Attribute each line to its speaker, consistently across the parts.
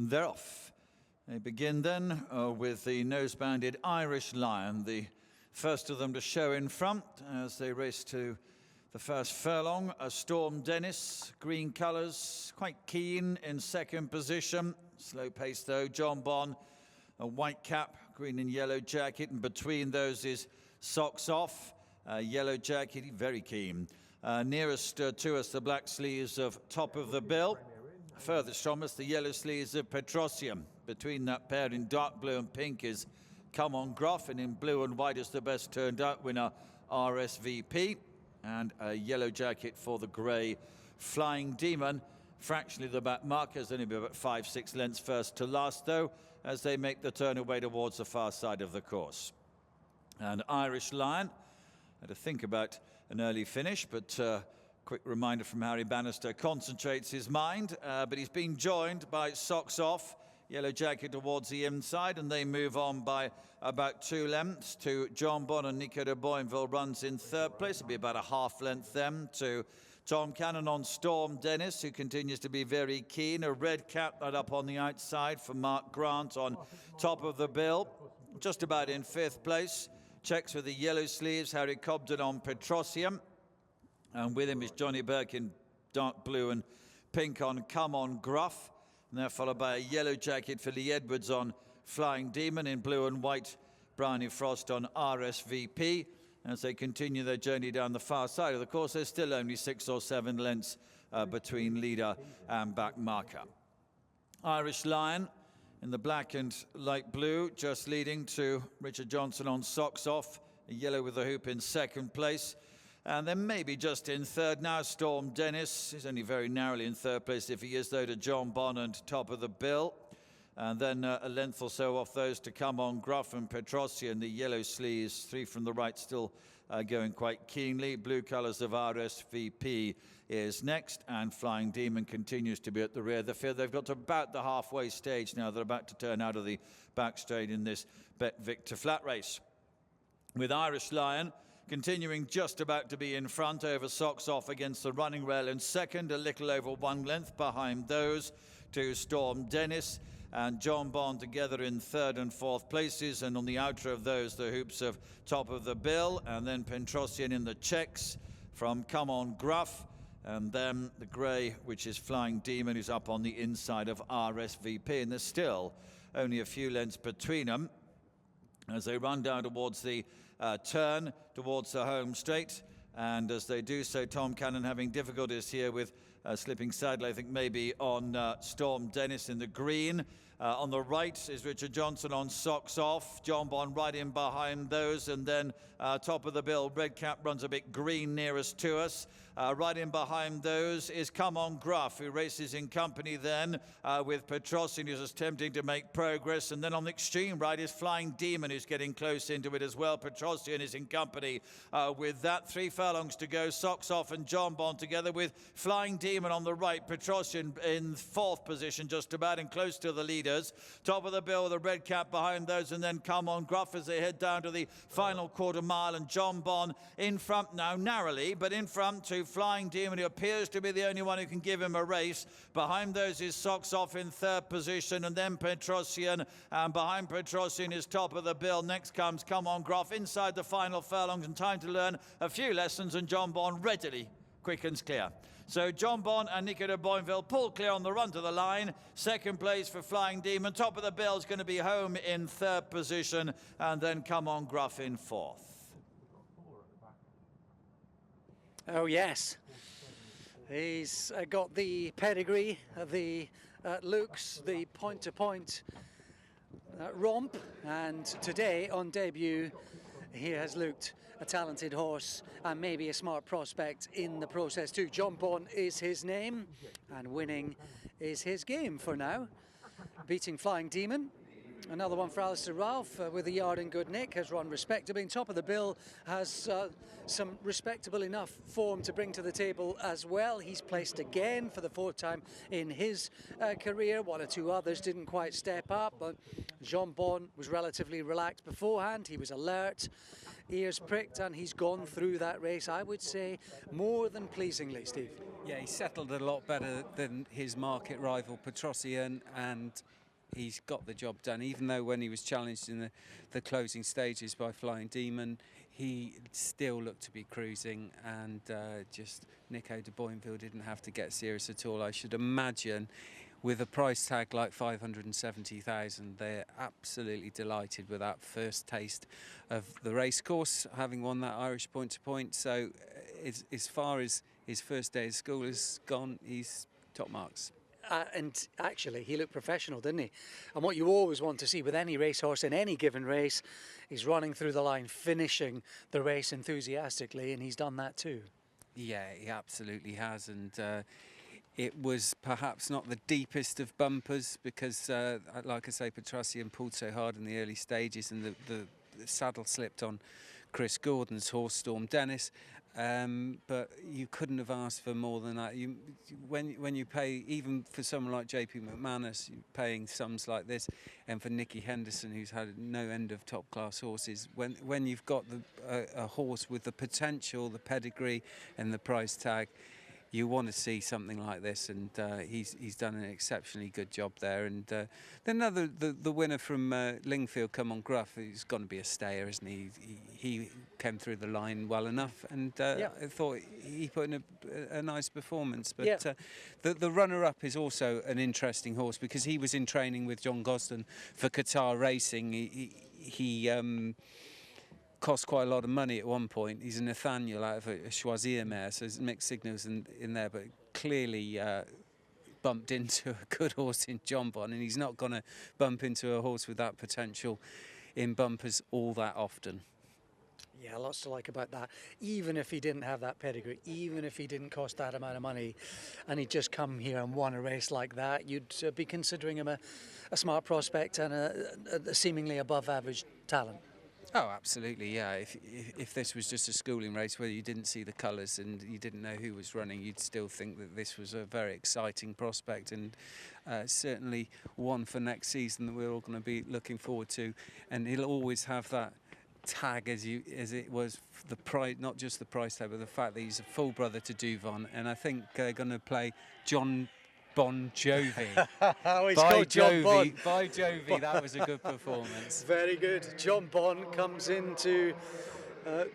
Speaker 1: they're off. They begin then with the nose-banded Irish Lion, the first of them to show in front as they race to the first furlong. Storm Dennis, green colours, quite keen in second position. Slow pace though. Jonbon, a white cap, green and yellow jacket, and between those is Socks Off, yellow jacket, very keen. Nearest to us, the black sleeves of Top of the Bill. Furthest from us, the yellow sleeves of Petrosium. Between that pair in dark blue and pink is Come On Gruff, and in blue and white is the best turned out winner, RSVP. And a yellow jacket for the grey Flying Demon. Fractionally the back markers, only about 5-6 lengths first to last though, as they make the turn away towards the far side of the course. And Irish Lion had to think about an early finish, but quick reminder from Harry Bannister, concentrates his mind, but he's been joined by Socks Off, yellow jacket towards the inside, and they move on by about 2 lengths to Jonbon, and Nico de Boinville runs in third place. It'll be about a half length then to Tom Cannon on Storm Dennis, who continues to be very keen. A red cap right up on the outside for Mark Grant on Top of the Bill, just about in fifth place. Checks with the yellow sleeves, Harry Cobden on Petrosium, and with him is Johnny Burke in dark blue and pink on Come On Gruff. And they're followed by a yellow jacket for Lee Edwards on Flying Demon, in blue and white Bryony Frost on RSVP. As they continue their journey down the far side of the course, there's still only 6 or 7 lengths between leader and back marker. Irish Lion in the black and light blue, just leading to Richard Johnson on Socks Off, a yellow with a hoop in second place. And then maybe just in third now, Storm Dennis. He's only very narrowly in third place if he is, though, to Jonbon and Top of the Bill. And then a length or so off those to Come On Gruff and Petrosium, the yellow sleeves, 3 from the right, still going quite keenly. Blue colours of RSVP is next, and Flying Demon continues to be at the rear. They've got to about the halfway stage now. They're about to turn out of the back straight in this BetVictor flat race. With Irish Lion continuing just about to be in front over Socks Off against the running rail in second, a little over 1 length behind those to Storm Dennis and Jonbon together in third and fourth places, and on the outer of those the hoops of Top of the Bill, and then Petrosium in the checks from Come On Gruff, and then the grey, which is Flying Demon, who's up on the inside of RSVP, and there's still only a few lengths between them as they run down towards the turn towards the home straight. And as they do so, Tom Cannon having difficulties here with slipping sadly, I think maybe on Storm Dennis in the green. On the right is Richard Johnson on Socks Off. Jonbon right in behind those, and then Top of the Bill, red cap runs a bit green nearest to us. Right in behind those is Come On Gruff, who races in company then with Petrosium, who's attempting to make progress. And then on the extreme right is Flying Demon, who's getting close into it as well. Petrosium is in company with that. 3 furlongs to go. Socks Off and Jonbon together with Flying Demon on the right. Petrosium in fourth position, just about, and close to the leaders. Top of the Bill with a red cap behind those, and then Come On Gruff as they head down to the final quarter mile, and Jonbon in front now, narrowly, but in front to Flying Demon, who appears to be the only one who can give him a race. Behind those is Socks Off in third position, and then Petrosium, and behind Petrosium is Top of the Bill. Next comes Come On Gruff inside the final furlongs, and time to learn a few lessons, and Jonbon readily quickens clear. So Jonbon and Nico de Boinville pull clear on the run to the line. Second place for Flying Demon. Top of the Bill is going to be home in third position, and then Come On Gruff in fourth.
Speaker 2: Oh yes, he's got the pedigree, the looks, the point-to-point romp, and today on debut he has looked a talented horse and maybe a smart prospect in the process too. Jonbon is his name, and winning is his game for now. Beating Flying Demon. Another one for Alistair Ralph with a yard in good nick, has run respectably. And Top of the Bill has some respectable enough form to bring to the table as well. He's placed again for the 4th time in his career. 1 or 2 others didn't quite step up, but Jonbon was relatively relaxed beforehand. He was alert. ears pricked, and he's gone through that race, I would say, more than pleasingly, Steve.
Speaker 3: Yeah, he settled a lot better than his market rival Petrosian, and he's got the job done. Even though when he was challenged in the closing stages by Flying Demon, he still looked to be cruising, and just Nico de Boinville didn't have to get serious at all. I should imagine with a price tag like 570,000, they're absolutely delighted with that first taste of the racecourse, having won that Irish point-to-point. So as far as his first day of school has gone, he's top marks.
Speaker 2: And actually, he looked professional, didn't he? And what you always want to see with any racehorse in any given race is running through the line, finishing the race enthusiastically, and he's done that too. Yeah,
Speaker 3: he absolutely has, and it was perhaps not the deepest of bumpers because, like I say, Petrosian pulled so hard in the early stages, and the saddle slipped on Chris Gordon's horse, Storm Dennis. But you couldn't have asked for more than that. When you pay, even for someone like JP McManus, you're paying sums like this, and for Nikki Henderson, who's had no end of top-class horses, when you've got a horse with the potential, the pedigree, and the price tag, you want to see something like this, and he's done an exceptionally good job there. And then the winner from Lingfield, Come On Gruff, he's going to be a stayer, isn't he? He came through the line well enough, and I thought he put in a nice performance. But the runner-up is also an interesting horse because he was in training with John Gosden for Qatar Racing. He cost quite a lot of money at one point. He's a Nathaniel out of a Choisir mare, so there's mixed signals in there, but clearly bumped into a good horse in Jonbon, and he's not going to bump into a horse with that potential in bumpers all that often.
Speaker 2: Yeah, lots to like about that. Even if he didn't have that pedigree, even if he didn't cost that amount of money, and he'd just come here and won a race like that, you'd be considering him a smart prospect and a seemingly above-average talent.
Speaker 3: Oh, absolutely, yeah. If this was just a schooling race where you didn't see the colours and you didn't know who was running, you'd still think that this was a very exciting prospect, and certainly one for next season that we're all going to be looking forward to. And he'll always have that tag as it was the price, not just the price tag, but the fact that he's a full brother to Douvan, and I think they're going to play Jonbon Jovi.
Speaker 2: Oh, he's called Jonbon.
Speaker 3: By Jovi, that was a good performance.
Speaker 2: Very good. Jonbon comes into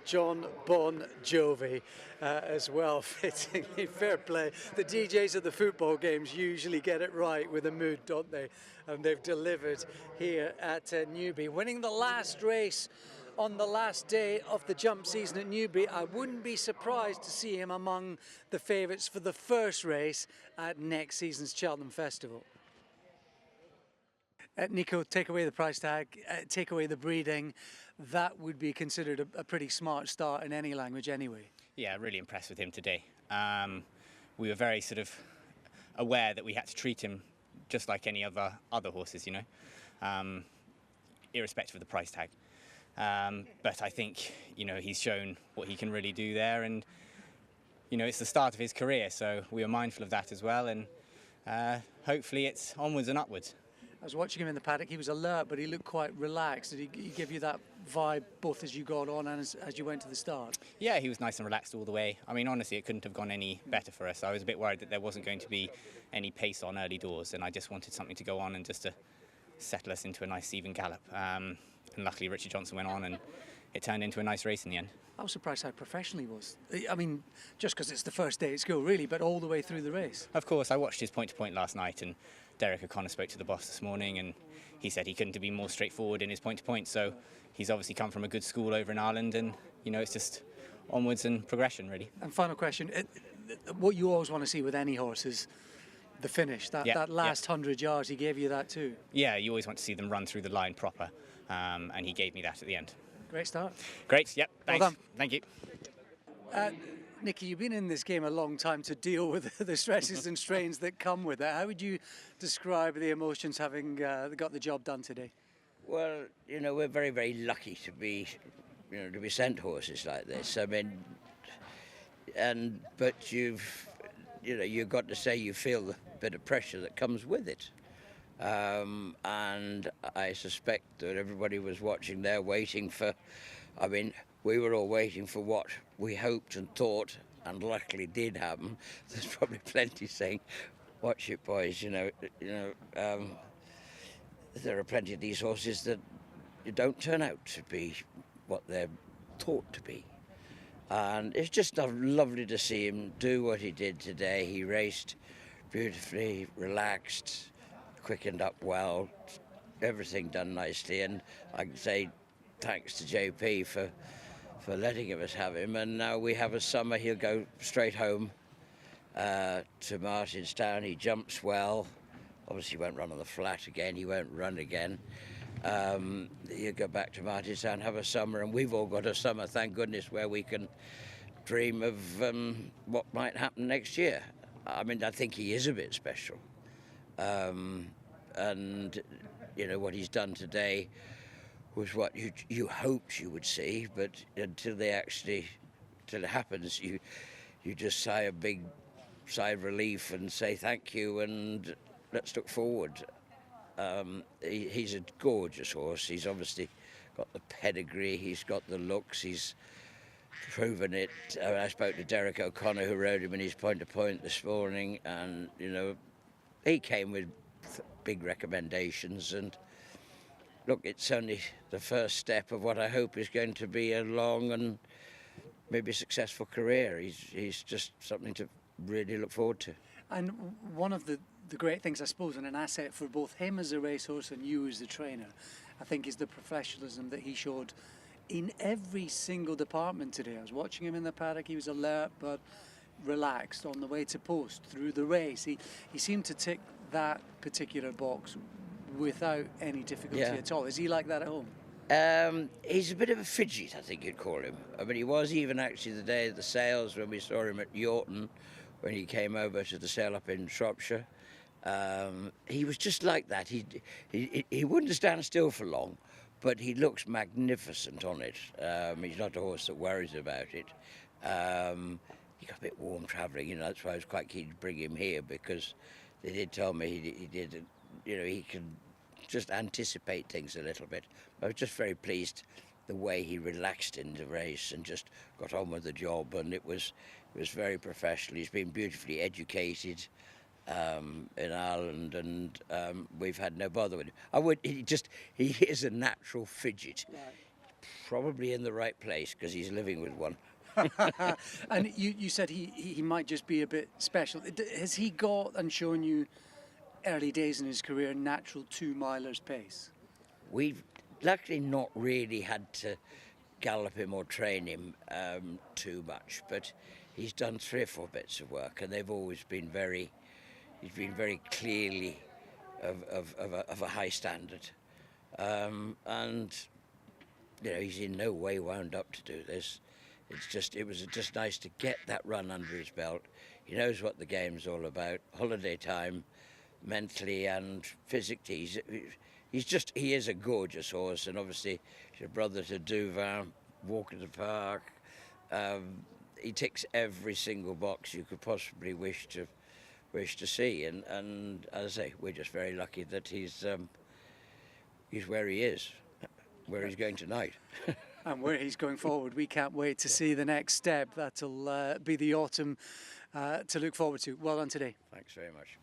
Speaker 2: Jonbon Jovi as well, fittingly. Fair play. The DJs at the football games usually get it right with a mood, don't they? And they've delivered here at Newbury, winning the last race on the last day of the jump season at Newbury. I wouldn't be surprised to see him among the favourites for the first race at next season's Cheltenham Festival. Nico, take away the price tag, take away the breeding. That would be considered a pretty smart start in any language anyway.
Speaker 4: Yeah, really impressed with him today. We were very sort of aware that we had to treat him just like any other horses, you know, irrespective of the price tag. But I think, you know, he's shown what he can really do there, and, you know, it's the start of his career, so we are mindful of that as well, and hopefully it's onwards and upwards.
Speaker 2: I was watching him in the paddock. He was alert, but he looked quite relaxed. Did he give you that vibe both as you got on and as you went to the start?
Speaker 4: Yeah, he was nice and relaxed all the way. I mean, honestly, it couldn't have gone any better for us. I was a bit worried that there wasn't going to be any pace on early doors, and I just wanted something to go on and just to settle us into a nice even gallop. And luckily Richard Johnson went on, and it turned into a nice race in the end.
Speaker 2: I was surprised how professional he was. I mean, just because it's the first day at school, really, but all the way through the race.
Speaker 4: Of course, I watched his point-to-point last night, and Derek O'Connor spoke to the boss this morning, and he said he couldn't be more straightforward in his point-to-point. So he's obviously come from a good school over in Ireland, and, you know, it's just onwards and progression, really.
Speaker 2: And final question, what you always want to see with any horse is the finish, that last 100 yards. He gave you that too.
Speaker 4: Yeah, you always want to see them run through the line proper, and he gave me that at the end.
Speaker 2: Great start.
Speaker 4: Great, yep, thanks.
Speaker 2: Well done.
Speaker 4: Thank you.
Speaker 2: Nicky, you've been in this game a long time to deal with the stresses and strains that come with it. How would you describe the emotions having got the job done today?
Speaker 5: Well, you know, we're very, very lucky to be, you know, to be sent horses like this. I mean, but you've got to say you feel the bit of pressure that comes with it. And I suspect that everybody was watching there waiting for, I mean, we were all waiting for what we hoped and thought, and luckily did happen. There's probably plenty saying, "Watch it, boys." There are plenty of these horses that don't turn out to be what they're thought to be. And it's just lovely to see him do what he did today. He raced beautifully, relaxed, quickened up well, everything done nicely. And I can say thanks to JP for letting us have him. And now we have a summer. He'll go straight home to Martinstown. He jumps well. Obviously, he won't run on the flat again. He won't run again. He'll go back to Martinstown, have a summer, and we've all got a summer, thank goodness, where we can dream of what might happen next year. I mean, I think he is a bit special. And, what he's done today was what you hoped you would see, but until it happens, you just sigh a big sigh of relief and say thank you and let's look forward. He's a gorgeous horse. He's obviously got the pedigree, he's got the looks, he's proven it. I spoke to Derek O'Connor, who rode him in his point-to-point this morning, and, he came with big recommendations. And look, it's only the first step of what I hope is going to be a long and maybe successful career. He's just something to really look forward to.
Speaker 2: And one of the great things, I suppose, and an asset for both him as a racehorse and you as the trainer, I think, is the professionalism that he showed in every single department today. I was watching him in the paddock. He was alert but relaxed on the way to post through the race. He seemed to tick that particular box without any difficulty at all. Is he like that at home?
Speaker 5: He's a bit of a fidget, I think you'd call him. I mean, he was even actually the day of the sales when we saw him at Yorton, when he came over to the sale up in Shropshire. He was just like that. He wouldn't stand still for long, but he looks magnificent on it. He's not a horse that worries about it. He got a bit warm travelling, that's why I was quite keen to bring him here, because they did tell me he did, he can just anticipate things a little bit. I was just very pleased the way he relaxed in the race and just got on with the job, and it was very professional. He's been beautifully educated in Ireland, and we've had no bother with him. He is a natural fidget. Right. Probably in the right place, because he's living with one.
Speaker 2: And you said he might just be a bit special. Has he got and shown you early days in his career natural 2-milers pace?
Speaker 5: We've luckily not really had to gallop him or train him too much, but he's done 3 or 4 bits of work, and they've always been he's been very clearly of a high standard, and he's in no way wound up to do this. It was just nice to get that run under his belt. He knows what the game's all about. Holiday time, mentally and physically. He is a gorgeous horse, and obviously he's a brother to Douvan, walk in the park. He ticks every single box you could possibly wish to see, and as I say, we're just very lucky that he's where he is, where he's going tonight.
Speaker 2: And where he's going forward. We can't wait to see the next step. That'll be the autumn to look forward to. Well done today.
Speaker 5: Thanks very much.